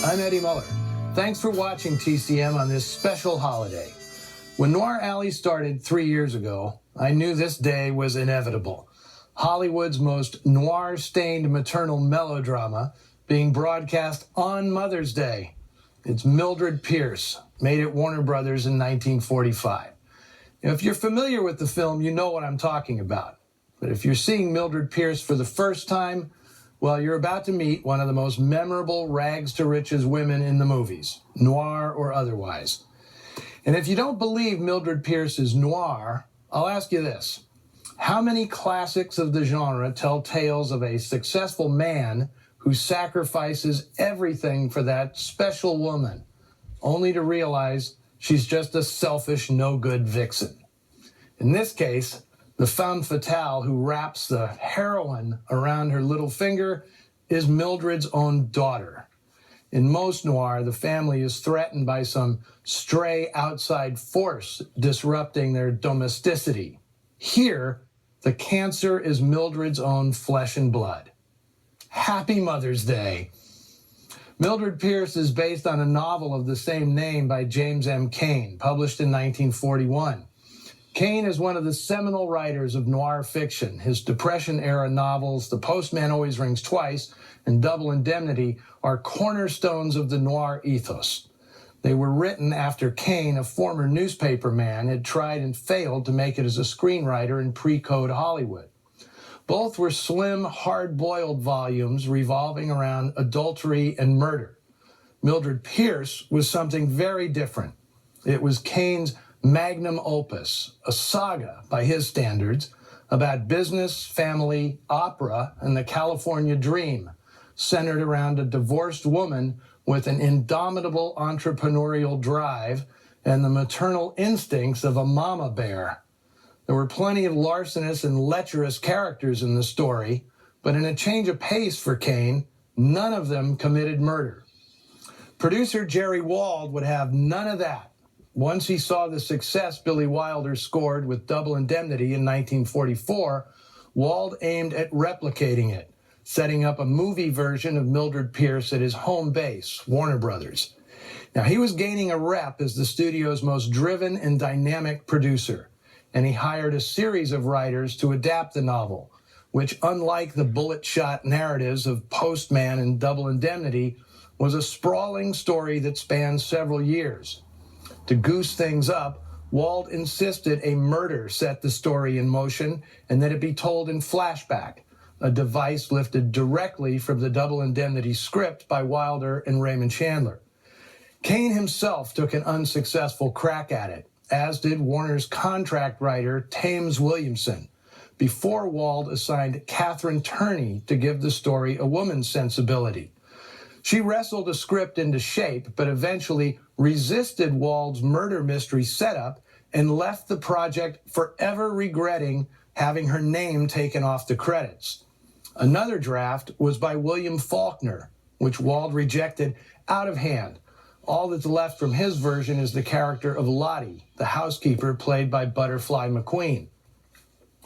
I'm Eddie Muller. Thanks for watching TCM on this special holiday. When Noir Alley started 3 years ago, I knew this day was inevitable. Hollywood's most noir-stained maternal melodrama being broadcast on Mother's Day. It's Mildred Pierce, made at Warner Brothers in 1945. If you're familiar with the film, you know what I'm talking about. But if you're seeing Mildred Pierce for the first time, well, you're about to meet one of the most memorable rags-to-riches women in the movies, noir or otherwise. And if you don't believe Mildred Pierce is noir, I'll ask you this. How many classics of the genre tell tales of a successful man who sacrifices everything for that special woman, only to realize she's just a selfish, no-good vixen? In this case, the femme fatale who wraps the heroine around her little finger is Mildred's own daughter. In most noir, the family is threatened by some stray outside force disrupting their domesticity. Here, the cancer is Mildred's own flesh and blood. Happy Mother's Day. Mildred Pierce is based on a novel of the same name by James M. Cain, published in 1941. Cain is one of the seminal writers of noir fiction. His Depression-era novels, The Postman Always Rings Twice and Double Indemnity, are cornerstones of the noir ethos. They were written after Cain, a former newspaper man, had tried and failed to make it as a screenwriter in pre-code Hollywood. Both were slim, hard-boiled volumes revolving around adultery and murder. Mildred Pierce was something very different. It was Cain's magnum opus, a saga by his standards, about business, family, opera, and the California dream, centered around a divorced woman with an indomitable entrepreneurial drive and the maternal instincts of a mama bear. There were plenty of larcenous and lecherous characters in the story, but in a change of pace for Cain, none of them committed murder. Producer Jerry Wald would have none of that. Once he saw the success Billy Wilder scored with Double Indemnity in 1944, Wald aimed at replicating it, setting up a movie version of Mildred Pierce at his home base, Warner Brothers. Now, he was gaining a rep as the studio's most driven and dynamic producer, and he hired a series of writers to adapt the novel, which, unlike the bullet-shot narratives of Postman and Double Indemnity, was a sprawling story that spanned several years. To goose things up, Wald insisted a murder set the story in motion and that it be told in flashback, a device lifted directly from the Double Indemnity script by Wilder and Raymond Chandler. Cain himself took an unsuccessful crack at it, as did Warner's contract writer Thames Williamson, before Wald assigned Catherine Turney to give the story a woman's sensibility. She wrestled a script into shape, but eventually resisted Wald's murder mystery setup and left the project forever regretting having her name taken off the credits. Another draft was by William Faulkner, which Wald rejected out of hand. All that's left from his version is the character of Lottie, the housekeeper played by Butterfly McQueen.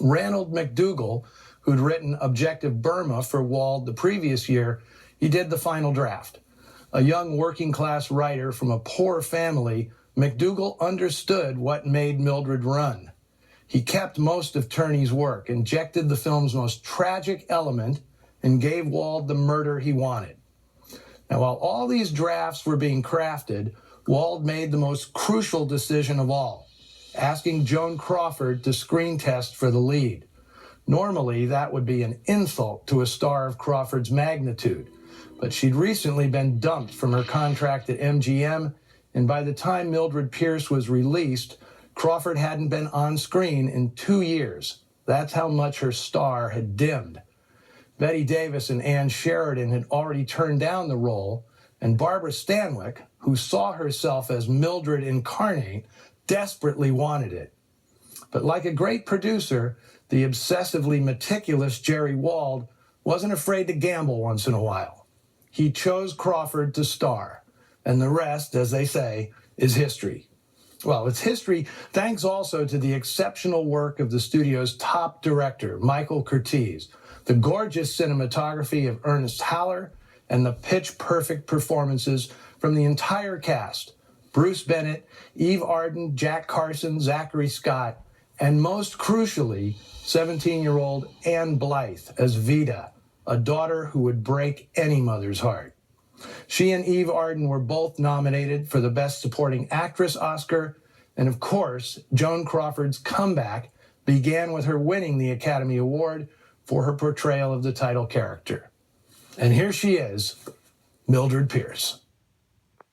Ranald McDougall, who'd written Objective Burma for Wald the previous year, he did the final draft. A young working-class writer from a poor family, McDougall understood what made Mildred run. He kept most of Turney's work, injected the film's most tragic element, and gave Wald the murder he wanted. Now, while all these drafts were being crafted, Wald made the most crucial decision of all, asking Joan Crawford to screen test for the lead. Normally, that would be an insult to a star of Crawford's magnitude, but she'd recently been dumped from her contract at MGM, and by the time Mildred Pierce was released, Crawford hadn't been on screen in 2 years. That's how much her star had dimmed. Bette Davis and Ann Sheridan had already turned down the role, and Barbara Stanwyck, who saw herself as Mildred incarnate, desperately wanted it. But like a great producer, the obsessively meticulous Jerry Wald wasn't afraid to gamble once in a while. He chose Crawford to star, and the rest, as they say, is history. Well, it's history thanks also to the exceptional work of the studio's top director, Michael Curtiz, the gorgeous cinematography of Ernest Haller, and the pitch-perfect performances from the entire cast: Bruce Bennett, Eve Arden, Jack Carson, Zachary Scott, and most crucially, 17-year-old Anne Blythe as Vida, a daughter who would break any mother's heart. She and Eve Arden were both nominated for the Best Supporting Actress Oscar, and of course, Joan Crawford's comeback began with her winning the Academy Award for her portrayal of the title character. And here she is, Mildred Pierce.